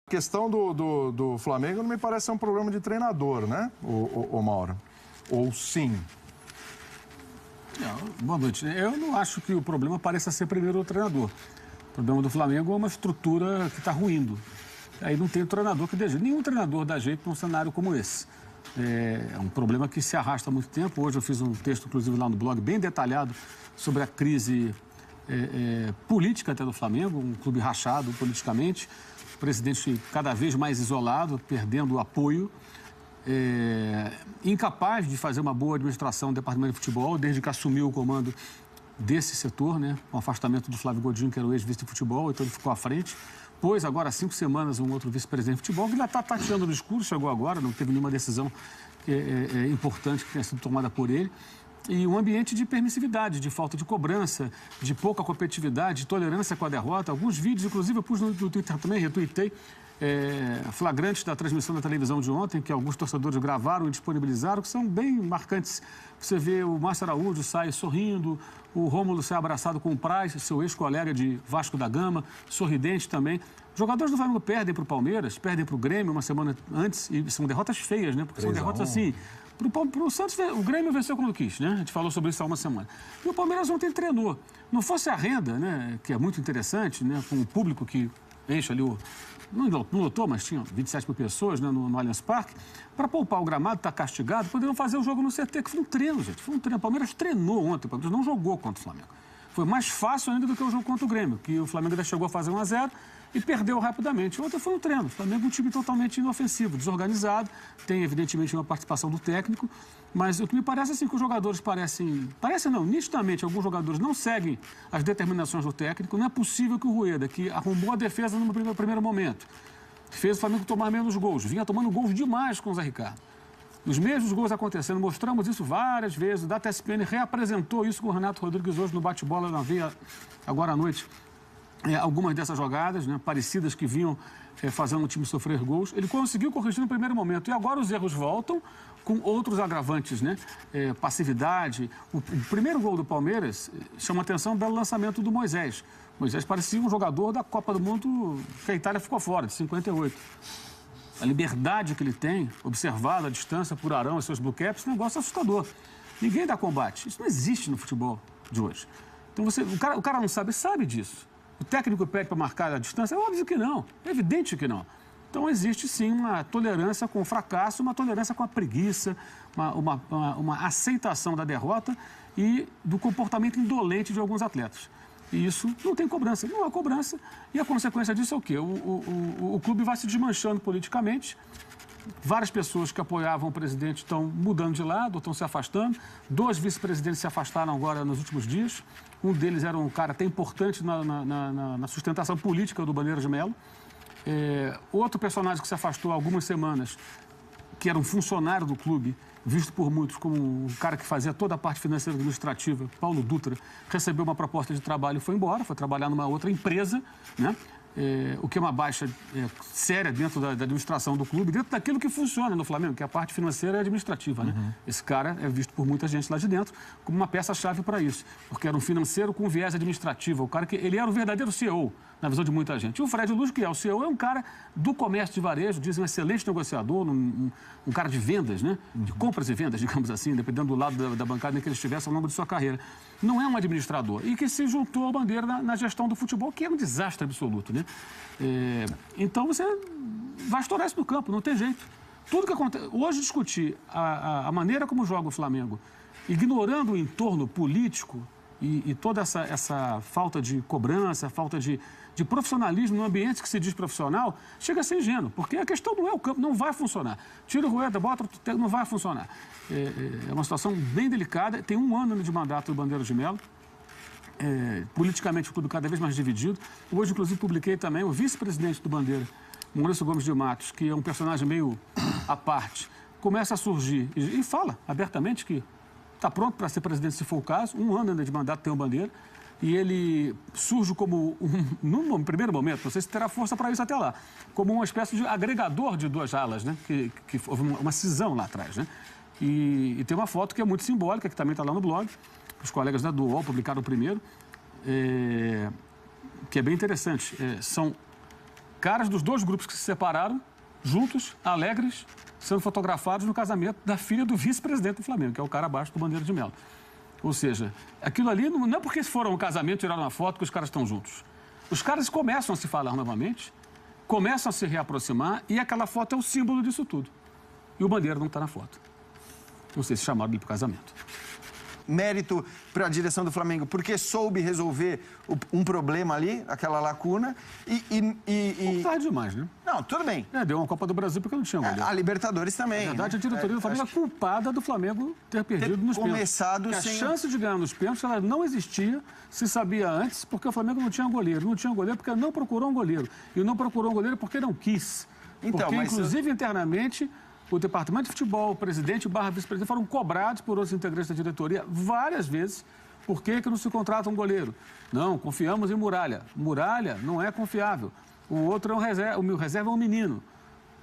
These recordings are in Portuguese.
A questão do Flamengo não me parece ser um problema de treinador, né, o Mauro? Ou sim? Boa noite. Eu não acho que o problema pareça ser primeiro o treinador. O problema do Flamengo é uma estrutura que está ruindo. Aí não tem treinador que dê jeito. Nenhum treinador dá jeito num cenário como esse. É um problema que se arrasta há muito tempo. Hoje eu fiz um texto, inclusive, lá no blog, bem detalhado sobre a crise política até do Flamengo, um clube rachado politicamente, o presidente cada vez mais isolado, perdendo o apoio, incapaz de fazer uma boa administração do departamento de futebol, desde que assumiu o comando desse setor, né, com o afastamento do Flávio Godinho, que era o ex-vice de futebol, então ele ficou à frente. Pôs agora há 5 semanas um outro vice-presidente de futebol, que ainda está tateando no escuro, chegou agora, não teve nenhuma decisão importante que tenha sido tomada por ele. E um ambiente de permissividade, de falta de cobrança, de pouca competitividade, de tolerância com a derrota. Alguns vídeos, inclusive, eu pus no Twitter também, retuitei, flagrantes da transmissão da televisão de ontem, que alguns torcedores gravaram e disponibilizaram, que são bem marcantes. Você vê o Márcio Araújo sai sorrindo, o Rômulo sai abraçado com o Praz, seu ex-colega de Vasco da Gama, sorridente também. Os jogadores do Flamengo perdem para o Palmeiras, perdem para o Grêmio uma semana antes, e são derrotas feias, né? Porque são derrotas assim... Para o Santos, o Grêmio venceu quando quis, né? A gente falou sobre isso há uma semana. E o Palmeiras ontem treinou. Não fosse a renda, né? Que é muito interessante, né? Com o público que enche ali não lotou, mas tinha 27 mil pessoas, né? No Allianz Parque. Para poupar o gramado, está castigado, poderiam fazer o jogo no CT, que foi um treino, gente. Foi um treino. O Palmeiras treinou ontem, o Palmeiras não jogou contra o Flamengo. Foi mais fácil ainda do que o jogo contra o Grêmio, que o Flamengo ainda chegou a fazer 1-0 e perdeu rapidamente. Ontem foi um treino. O Flamengo é um time totalmente inofensivo, desorganizado. Tem, evidentemente, uma participação do técnico. Mas o que me parece assim que os jogadores nitidamente, alguns jogadores não seguem as determinações do técnico. Não é possível que o Rueda, que arrumou a defesa no primeiro momento, fez o Flamengo tomar menos gols, vinha tomando gols demais com o Zé Ricardo. Os mesmos gols acontecendo, mostramos isso várias vezes. O Data ESPN reapresentou isso com o Renato Rodrigues hoje no bate-bola na veia, agora à noite. Algumas dessas jogadas, né, parecidas que vinham fazendo o time sofrer gols. Ele conseguiu corrigir no primeiro momento. E agora os erros voltam com outros agravantes, né? Passividade. O primeiro gol do Palmeiras chama atenção o belo lançamento do Moisés. Moisés parecia um jogador da Copa do Mundo que a Itália ficou fora, de 58. A liberdade que ele tem, observada à distância por Arão e seus blue caps, é um negócio assustador. Ninguém dá combate. Isso não existe no futebol de hoje. Então o cara não sabe disso. O técnico pede para marcar a distância? É óbvio que não. É evidente que não. Então existe sim uma tolerância com o fracasso, uma tolerância com a preguiça, uma aceitação da derrota e do comportamento indolente de alguns atletas. E isso não tem cobrança. Não há cobrança. E a consequência disso é o quê? O clube vai se desmanchando politicamente. Várias pessoas que apoiavam o presidente estão mudando de lado, estão se afastando. 2 vice-presidentes se afastaram agora nos últimos dias. Um deles era um cara até importante na sustentação política do Bandeira de Melo. Outro personagem que se afastou há algumas semanas, que era um funcionário do clube, visto por muitos como um cara que fazia toda a parte financeira e administrativa, Paulo Dutra, recebeu uma proposta de trabalho e foi embora, foi trabalhar numa outra empresa, né? O que é uma baixa séria dentro da administração do clube, dentro daquilo que funciona no Flamengo, que é a parte financeira e administrativa, né? Esse cara é visto por muita gente lá de dentro como uma peça-chave para isso, porque era um financeiro com viés administrativo, o cara que ele era o verdadeiro CEO, na visão de muita gente. E o Fred Luz, que é o CEO, é um cara do comércio de varejo, dizem um excelente negociador, um cara de vendas, né? De compras e vendas, digamos assim, dependendo do lado da bancada em que ele estivesse ao longo de sua carreira. Não é um administrador. E que se juntou ao Bandeira na gestão do futebol, que é um desastre absoluto, né? Então você vai estourar isso no campo, não tem jeito. Tudo que acontece... Hoje discutir a maneira como joga o Flamengo, ignorando o entorno político e toda essa falta de cobrança, falta de profissionalismo no ambiente que se diz profissional, chega a ser ingênuo, porque a questão não é o campo, não vai funcionar. Tira o Rueda, bota o não vai funcionar. É uma situação bem delicada, tem 1 ano de mandato do Bandeira de Melo, politicamente o clube cada vez mais dividido. Hoje, inclusive, publiquei também o vice-presidente do Bandeira, Maurício Gomes de Matos, que é um personagem meio à parte, começa a surgir e fala abertamente que está pronto para ser presidente, se for o caso. 1 ano ainda de mandato tem o Bandeira. E ele surge como, num primeiro momento, não sei se terá força para isso até lá, como uma espécie de agregador de 2 alas, né? Que houve uma cisão lá atrás, né? E tem uma foto que é muito simbólica, que também está lá no blog. Os colegas da UOL publicaram primeiro, que é bem interessante. São caras dos dois grupos que se separaram, juntos, alegres, sendo fotografados no casamento da filha do vice-presidente do Flamengo, que é o cara abaixo do Bandeira de Melo. Ou seja, aquilo ali não é porque foram ao casamento, tiraram uma foto que os caras estão juntos. Os caras começam a se falar novamente, começam a se reaproximar e aquela foto é o símbolo disso tudo. E o Bandeira não está na foto. Não sei se chamaram ele para o casamento. Mérito para a direção do Flamengo, porque soube resolver um problema ali, aquela lacuna, Tarde demais, né? Não, tudo bem. Deu uma Copa do Brasil porque não tinha goleiro. A Libertadores também. Na verdade, a diretoria do Flamengo é culpada do Flamengo ter perdido nos pênaltis. A chance de ganhar nos pênaltis ela não existia, se sabia antes, porque o Flamengo não tinha goleiro. Não tinha goleiro porque não procurou um goleiro. E não procurou um goleiro porque não quis. Então, porque, inclusive, internamente, o departamento de futebol, o presidente / vice-presidente foram cobrados por outros integrantes da diretoria várias vezes. Por que não se contrata um goleiro? Não, confiamos em Muralha. Muralha não é confiável. O outro é um reserva, o meu reserva é um menino.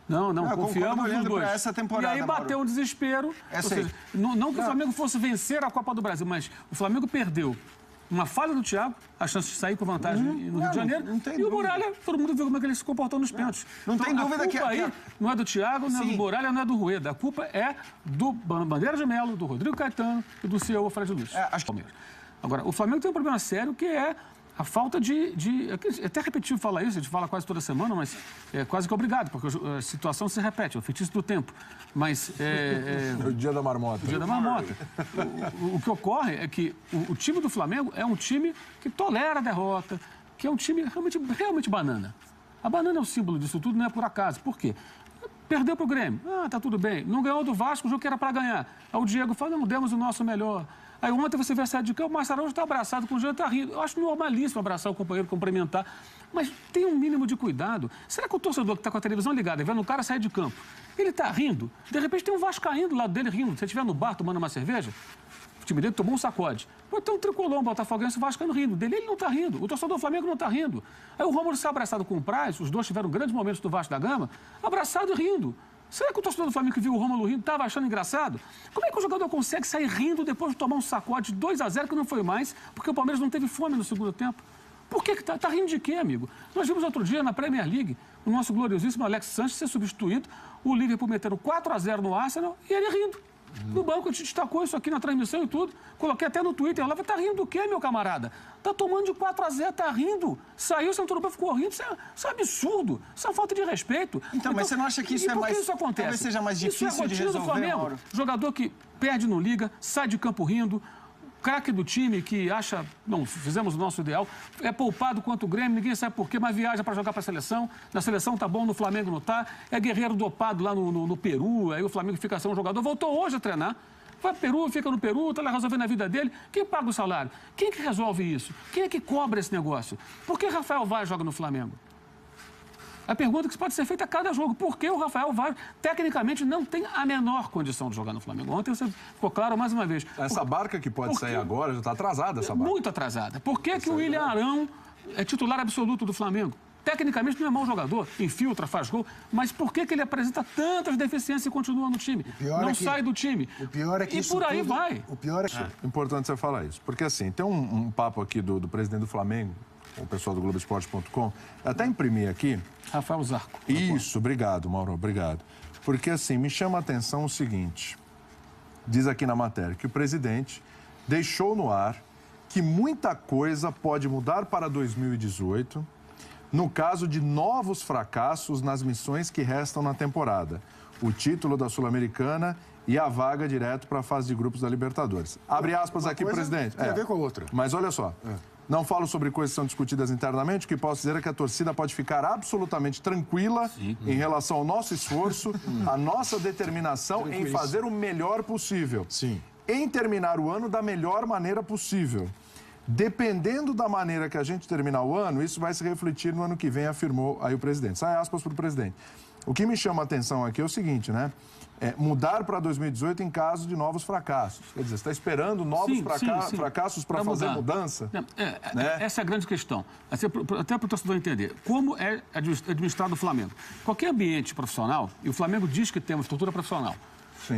Não, confiamos nos dois. Essa temporada, e aí bateu um desespero. Ou seja, não que o Flamengo fosse vencer a Copa do Brasil, mas o Flamengo perdeu uma falha do Thiago, a chance de sair com vantagem no Rio de Janeiro. E o Muralha, todo mundo viu como é que ele se comportou nos pênaltis. Não tem dúvida que... A culpa aí não é do Thiago, não é do Muralha, não é do Rueda. A culpa é do Bandeira de Melo, do Rodrigo Caetano e do CEO Fred Luiz. Agora, o Flamengo tem um problema sério que é a falta de... É até repetitivo falar isso, a gente fala quase toda semana, mas é quase que obrigado, porque a situação se repete, é o feitiço do tempo. Mas... O dia da marmota. O dia da marmota. O que ocorre é que o time do Flamengo é um time que tolera a derrota, que é um time realmente banana. A banana é o símbolo disso tudo, não é por acaso. Por quê? Perdeu para o Grêmio. Tá tudo bem. Não ganhou do Vasco, o jogo que era para ganhar. Aí o Diego fala, não, demos o nosso melhor. Aí ontem você vê a saída de campo, o Marcelo está abraçado com o Jean, está rindo. Eu acho normalíssimo abraçar o companheiro, cumprimentar. Mas tem um mínimo de cuidado. Será que o torcedor que está com a televisão ligada, vendo o cara sair de campo, ele está rindo? De repente tem um vascaíno do lado dele rindo. Se você estiver no bar tomando uma cerveja, o time dele tomou um sacode. Pode ter um tricolor, um botafoguense, o vascaíno rindo. Dele ele não está rindo. O torcedor do Flamengo não está rindo. Aí o Rômulo está abraçado com o Praz, os dois tiveram grandes momentos do Vasco da Gama, abraçado e rindo. Será que o torcedor do Flamengo que viu o Rômulo rindo estava achando engraçado? Como é que o jogador consegue sair rindo depois de tomar um sacode de 2-0 que não foi mais, porque o Palmeiras não teve fome no segundo tempo? Por que tá rindo de quê, amigo? Nós vimos outro dia na Premier League o nosso gloriosíssimo Alex Sanches ser substituído, o Liverpool metendo 4-0 no Arsenal e ele rindo. No banco, a gente destacou isso aqui na transmissão e tudo. Coloquei até no Twitter. Lá, tá rindo do quê, meu camarada? Tá tomando de 4-0, tá rindo. Saiu, sentou no banco, ficou rindo. Isso é absurdo. Isso é falta de respeito. Então, mas você não acha que isso é mais... Por que isso acontece? Talvez seja mais difícil de resolver, Mauro. Jogador que perde no Liga, sai de campo rindo. Craque do time que acha, não, fizemos o nosso ideal, é poupado quanto o Grêmio, ninguém sabe por quê, mas viaja para jogar para a seleção. Na seleção tá bom, no Flamengo não tá. É guerreiro dopado lá no Peru, aí o Flamengo fica sem um jogador. Voltou hoje a treinar. Vai para o Peru, fica no Peru, está lá resolvendo a vida dele. Quem paga o salário? Quem que resolve isso? Quem é que cobra esse negócio? Por que Rafael Vaz joga no Flamengo? A pergunta que pode ser feita a cada jogo. Por que o Rafael Vaz, tecnicamente, não tem a menor condição de jogar no Flamengo? Ontem você ficou claro mais uma vez. Essa barca que pode sair agora já está atrasada, essa barca. Muito atrasada. Por que o William Arão é titular absoluto do Flamengo? Tecnicamente não é mau jogador, infiltra, faz gol, mas por que ele apresenta tantas deficiências e continua no time? Não sai do time. O pior é que e por aí vai. O pior é que... Importante você falar isso, porque assim, tem um papo aqui do presidente do Flamengo, o pessoal do Globoesporte.com, até imprimi aqui. Rafael Zarco. Isso, obrigado, Mauro, obrigado. Porque assim, me chama a atenção o seguinte, diz aqui na matéria, que o presidente deixou no ar que muita coisa pode mudar para 2018, no caso de novos fracassos nas missões que restam na temporada. O título da Sul-Americana e a vaga direto para a fase de grupos da Libertadores. Abre aspas aqui, presidente. Tem a ver com a outra. Mas olha só. Não falo sobre coisas que são discutidas internamente, o que posso dizer é que a torcida pode ficar absolutamente tranquila em relação ao nosso esforço, a nossa determinação em fazer o melhor possível. Em terminar o ano da melhor maneira possível. Dependendo da maneira que a gente terminar o ano, isso vai se refletir no ano que vem, afirmou aí o presidente. Sai aspas para o presidente. O que me chama a atenção aqui é o seguinte, né? Mudar para 2018 em caso de novos fracassos. Quer dizer, você está esperando novos fracassos para fazer mudança? Essa é a grande questão. Até para o torcedor entender. Como é administrado o Flamengo? Qualquer ambiente profissional, e o Flamengo diz que tem uma estrutura profissional,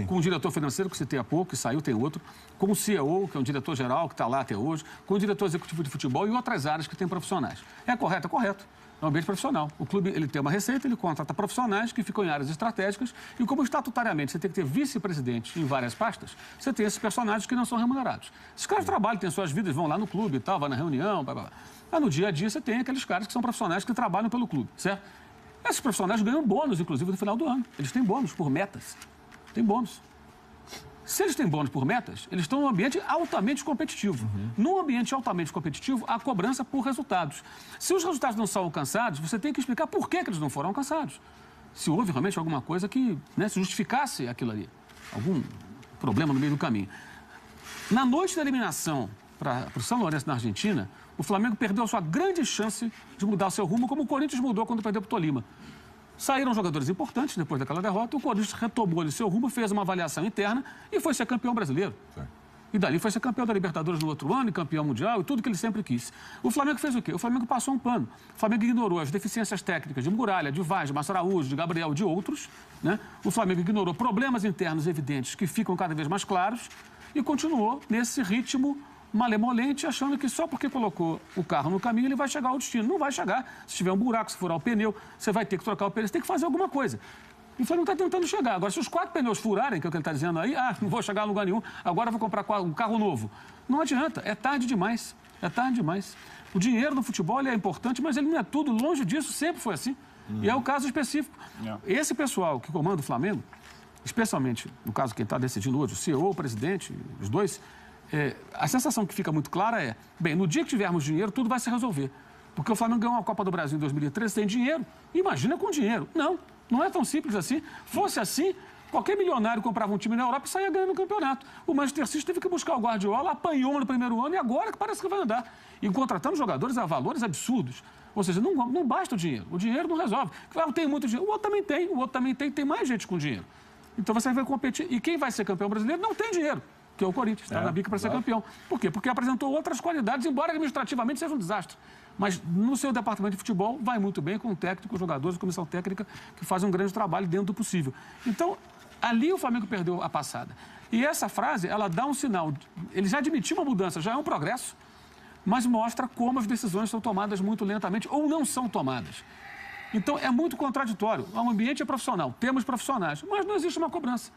com o diretor financeiro, que citei há pouco, que saiu, tem outro, com o CEO, que é um diretor-geral, que está lá até hoje, com o diretor executivo de futebol e outras áreas que tem profissionais. É correto? É correto. É um ambiente profissional. O clube ele tem uma receita, ele contrata profissionais que ficam em áreas estratégicas e como estatutariamente você tem que ter vice-presidente em várias pastas, você tem esses personagens que não são remunerados. Esses caras trabalham, têm suas vidas, vão lá no clube e tal, vão na reunião, blá, blá, blá. Mas no dia a dia você tem aqueles caras que são profissionais que trabalham pelo clube, certo? Esses profissionais ganham bônus, inclusive, no final do ano. Eles têm bônus por metas. Tem bônus. Se eles têm bônus por metas, eles estão num ambiente altamente competitivo. Num ambiente altamente competitivo, há cobrança por resultados. Se os resultados não são alcançados, você tem que explicar por que eles não foram alcançados. Se houve realmente alguma coisa que se justificasse aquilo ali. Algum problema no meio do caminho. Na noite da eliminação para o São Lourenço na Argentina, o Flamengo perdeu a sua grande chance de mudar o seu rumo, como o Corinthians mudou quando perdeu para o Tolima. Saíram jogadores importantes depois daquela derrota, o Corinthians retomou o seu rumo, fez uma avaliação interna e foi ser campeão brasileiro. Sim. E dali foi ser campeão da Libertadores no outro ano, e campeão mundial e tudo que ele sempre quis. O Flamengo fez o quê? O Flamengo passou um pano. O Flamengo ignorou as deficiências técnicas de Muralha, de Vaz, de Márcio Araújo, de Gabriel, de outros. Né? O Flamengo ignorou problemas internos evidentes que ficam cada vez mais claros e continuou nesse ritmo malemolente, achando que só porque colocou o carro no caminho ele vai chegar ao destino. Não vai chegar. Se tiver um buraco, se furar o pneu, você vai ter que trocar o pneu, você tem que fazer alguma coisa. E o Flamengo está tentando chegar. Agora, se os 4 pneus furarem, que é o que ele está dizendo aí, não vou chegar a lugar nenhum, agora vou comprar um carro novo. Não adianta, é tarde demais. É tarde demais. O dinheiro no futebol ele é importante, mas ele não é tudo. Longe disso, sempre foi assim. E é o caso específico. Esse pessoal que comanda o Flamengo, especialmente, no caso, quem está decidindo hoje, o CEO, o presidente, os dois, a sensação que fica muito clara é, bem, no dia que tivermos dinheiro, tudo vai se resolver. Porque o Flamengo ganhou a Copa do Brasil em 2013 sem dinheiro. Imagina com dinheiro. Não é tão simples assim. Fosse assim, qualquer milionário comprava um time na Europa e saía ganhando o campeonato. O Manchester City teve que buscar o Guardiola, apanhou no primeiro ano e agora que parece que vai andar. E contratando jogadores a valores absurdos. Ou seja, não basta o dinheiro. O dinheiro não resolve. Claro, tem muito dinheiro. O outro também tem mais gente com dinheiro. Então você vai competir. E quem vai ser campeão brasileiro não tem dinheiro. Que é o Corinthians, está na bica para ser campeão. Por quê? Porque apresentou outras qualidades, embora administrativamente seja um desastre. Mas no seu departamento de futebol vai muito bem com o técnico, os jogadores, a comissão técnica, que fazem um grande trabalho dentro do possível. Então, ali o Flamengo perdeu a passada. E essa frase, ela dá um sinal. Ele já admitiu uma mudança, já é um progresso, mas mostra como as decisões são tomadas muito lentamente ou não são tomadas. Então, é muito contraditório. O ambiente é profissional, temos profissionais, mas não existe uma cobrança.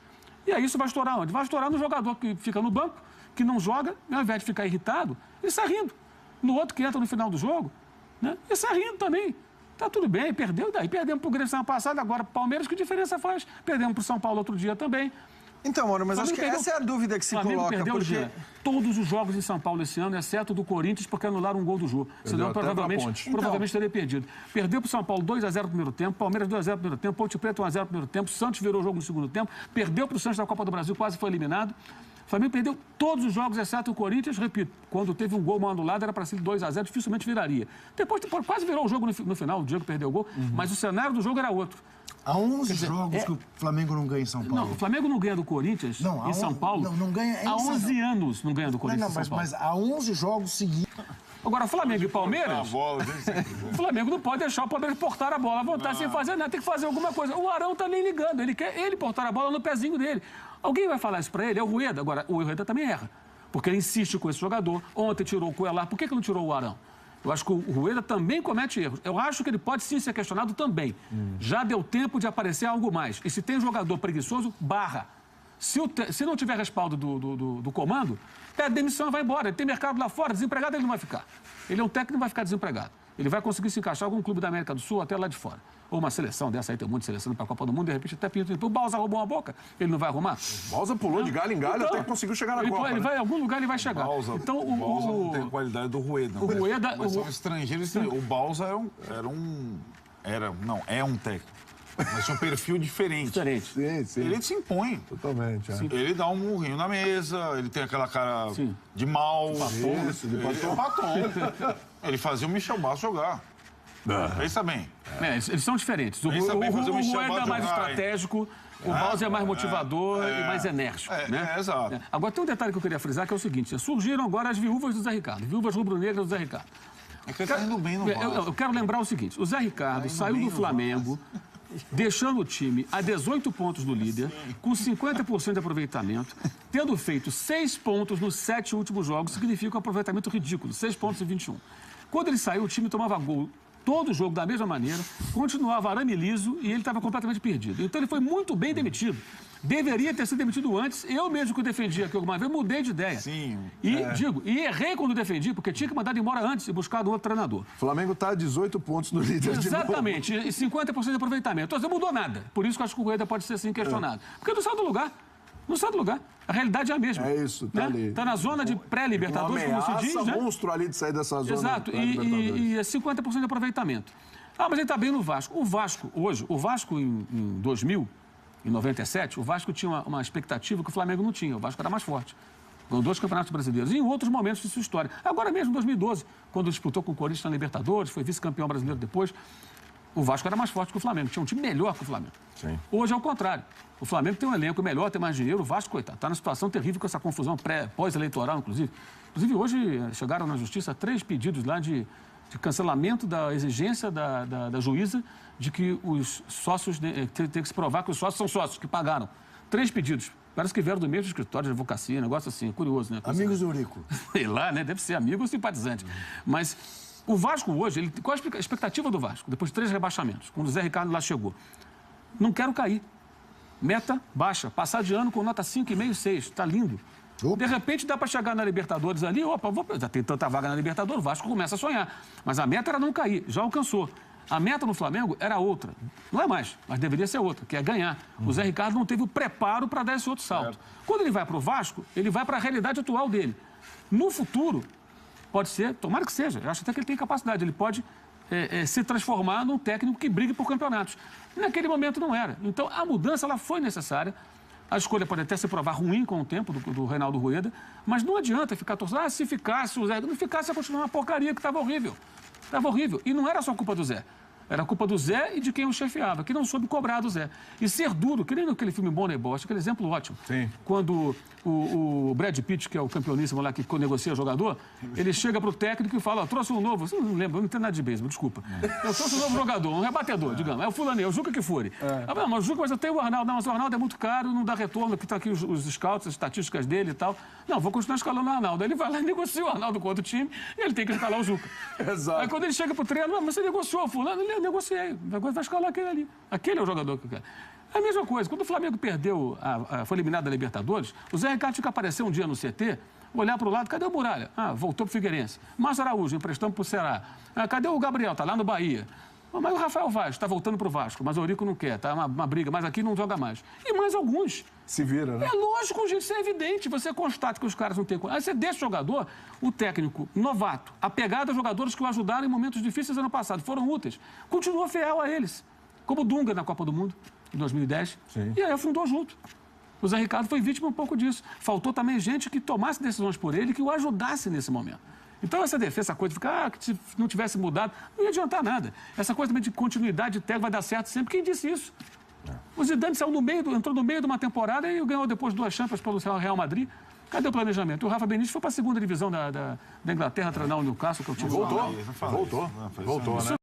E aí isso vai estourar onde? Vai estourar no jogador que fica no banco, que não joga, ao invés de ficar irritado, ele sai rindo. No outro que entra no final do jogo, né? Ele sai rindo também. Tá tudo bem, perdeu, daí perdemos para o Grêmio semana passada, agora Palmeiras, que diferença faz? Perdemos para o São Paulo outro dia também. Então, Mauro, mas acho que essa é a dúvida que se coloca. Perdeu porque todos os jogos em São Paulo esse ano, exceto do Corinthians, porque anularam um gol do Jô. Senão provavelmente teria perdido. Perdeu para o São Paulo 2-0 no primeiro tempo, Palmeiras 2-0 no primeiro tempo, Ponte Preta 1-0 no primeiro tempo, Santos virou o jogo no segundo tempo, perdeu para o Santos da Copa do Brasil, quase foi eliminado. O Flamengo perdeu todos os jogos, exceto o Corinthians, repito, quando teve um gol mal anulado, era para ser 2-0, dificilmente viraria. Depois quase virou o jogo no final, o Diego perdeu o gol, mas o cenário do jogo era outro. Há 11 jogos que o Flamengo não ganha em São Paulo. Não, o Flamengo não ganha do Corinthians em São Paulo. Não ganha há 11 anos não ganha do Corinthians em São Paulo. Mas há 11 jogos seguidos. Agora, Flamengo e Palmeiras, o Flamengo não pode deixar o Palmeiras portar a bola à vontade sem fazer nada, tem que fazer alguma coisa. O Arão tá nem ligando, ele quer portar a bola no pezinho dele. Alguém vai falar isso pra ele? É o Rueda. Agora, o Rueda também erra, porque ele insiste com esse jogador. Ontem tirou o Cuellar, por que não tirou o Arão? Eu acho que o Rueda também comete erros. Eu acho que ele pode sim ser questionado também. Já deu tempo de aparecer algo mais. E se tem jogador preguiçoso, barra. Se não tiver respaldo do comando, pede demissão e vai embora. Ele tem mercado lá fora, desempregado ele não vai ficar. Ele é um técnico que não vai ficar desempregado. Ele vai conseguir se encaixar em algum clube da América do Sul até lá de fora. Ou uma seleção dessa aí, tem um monte de seleção para a Copa do Mundo, de repente até pinto. O Balsa roubou uma boca, ele não vai arrumar? O Balsa pulou de galho em galho até que conseguiu chegar na Copa. Ele vai em algum lugar, ele vai chegar. Então, o Balsa não tem a qualidade do Rueda. O Rueda... São estrangeiros. O Balsa é um técnico. Mas é um perfil diferente. Sim. Ele se impõe. Totalmente. Ele dá um murrinho na mesa, ele tem aquela cara de mal. De batom. Ele fazia o Michel Bastos jogar. Pensa bem. Eles são diferentes. O Rueda é mais estratégico, o Balsa é mais motivador e mais enérgico. Exato. Agora, tem um detalhe que eu queria frisar, que é o seguinte. Surgiram agora as viúvas do Zé Ricardo, viúvas rubro-negras do Zé Ricardo. É que ele está indo bem no Balsa. Eu quero lembrar o seguinte. O Zé Ricardo saiu do Flamengo, deixando o time a 18 pontos do líder, com 50% de aproveitamento, tendo feito 6 pontos nos 7 últimos jogos, significa um aproveitamento ridículo, 6 pontos e 21. Quando ele saiu, o time tomava gol todo o jogo da mesma maneira, continuava arame liso e ele estava completamente perdido. Então ele foi muito bem demitido. Deveria ter sido demitido antes. Eu mesmo que o defendi aqui alguma vez, mudei de ideia. Sim. E errei quando defendi, porque tinha que mandar embora antes e buscar outro treinador. O Flamengo está a 18 pontos no líder de novo. Exatamente, e 50% de aproveitamento. Então, não mudou nada. Por isso que eu acho que o Rueda pode ser assim questionado. Porque não sai do lugar. Não sai do lugar. A realidade é a mesma. É isso, tá ali. Está na zona de pré-libertadores, como se diz, né? Monstro ali de sair dessa zona. Exato, e é 50% de aproveitamento. Ah, mas ele está bem no Vasco. O Vasco, hoje, em 2000, em 97, o Vasco tinha uma expectativa que o Flamengo não tinha. O Vasco era mais forte. Ganhou 2 campeonatos brasileiros. E em outros momentos de sua história. Agora mesmo, em 2012, quando disputou com o Corinthians na Libertadores, foi vice-campeão brasileiro depois, o Vasco era mais forte que o Flamengo. Tinha um time melhor que o Flamengo. Sim. Hoje é o contrário. O Flamengo tem um elenco melhor, tem mais dinheiro. O Vasco, coitado, está numa situação terrível com essa confusão pós-eleitoral, inclusive. Inclusive, hoje chegaram na Justiça 3 pedidos lá de cancelamento da exigência da juíza de que os sócios tem que se provar que os sócios são sócios, que pagaram. 3 pedidos. Parece que vieram do mesmo escritório de advocacia, negócio assim, curioso, né? Amigos do Eurico. Sei lá, né? Deve ser amigo ou simpatizante. Mas o Vasco hoje, qual a expectativa do Vasco? Depois de 3 rebaixamentos, quando o Zé Ricardo lá chegou. Não quero cair. Meta baixa. Passar de ano com nota 5,5, 6. Está lindo. Opa. De repente dá para chegar na Libertadores ali, já tem tanta vaga na Libertadores, o Vasco começa a sonhar. Mas a meta era não cair, já alcançou. A meta no Flamengo era outra. Não é mais, mas deveria ser outra, que é ganhar. O Zé Ricardo não teve o preparo para dar esse outro salto. Quando ele vai para o Vasco, ele vai para a realidade atual dele. No futuro, pode ser, tomara que seja, eu acho até que ele tem capacidade, ele pode se transformar num técnico que brigue por campeonatos. Naquele momento não era. Então, a mudança ela foi necessária. A escolha pode até se provar ruim com o tempo do Reinaldo Rueda, mas não adianta ficar torcendo. Ah, se ficasse o Zé, não ficasse, ia continuar uma porcaria que estava horrível. Estava horrível. E não era só culpa do Zé. Era culpa do Zé e de quem o chefiava, que não soube cobrar do Zé. E ser duro, que nem naquele filme Moneyball, acho aquele exemplo ótimo. Sim. Quando o Brad Pitt, que é o campeoníssimo lá que negocia jogador, ele chega pro técnico e fala, trouxe um novo, você não lembra, eu não entendo nada de beisebol, desculpa. Eu trouxe um novo jogador, um rebatedor, digamos, é o fulaninho, é o Juca Kfouri. Ah, mas o Juca, mas eu tenho o Arnaldo. Não, mas o Arnaldo é muito caro, não dá retorno, aqui estão aqui os scouts, as estatísticas dele e tal. Não, vou continuar escalando o Arnaldo. Aí ele vai lá e negocia o Arnaldo com outro time e ele tem que escalar o Juca. Exato. Aí quando ele chega pro treino, mas você negociou, fulano? Eu negociei. Agora vai escalar aquele ali. Aquele é o jogador que eu quero. É a mesma coisa. Quando o Flamengo perdeu, foi eliminado da Libertadores, o Zé Ricardo tinha que aparecer um dia no CT, olhar para o lado, cadê o Muralha? Ah, voltou para o Figueirense. Márcio Araújo, emprestamos para o Ceará. Ah, cadê o Gabriel? Está lá no Bahia. Mas o Rafael Vaz está voltando para o Vasco, mas o Eurico não quer, tá uma briga, mas aqui não joga mais. E mais alguns. Se vira, né? É lógico, gente, isso é evidente. Você constata que os caras não têm... Aí você deixa o jogador, o técnico novato, apegado a jogadores que o ajudaram em momentos difíceis ano passado, foram úteis, continua fiel a eles. Como o Dunga na Copa do Mundo, em 2010. Sim. E aí afundou junto. O Zé Ricardo foi vítima um pouco disso. Faltou também gente que tomasse decisões por ele e que o ajudasse nesse momento. Então, essa defesa, essa coisa de ficar, que se não tivesse mudado, não ia adiantar nada. Essa coisa também de continuidade de técnico vai dar certo sempre. Quem disse isso? O Zidane saiu entrou no meio de uma temporada e ganhou depois 2 Champions pelo Real Madrid. Cadê o planejamento? O Rafa Benítez foi para a 2ª divisão da Inglaterra treinar o Newcastle, que é o time. Voltou, né?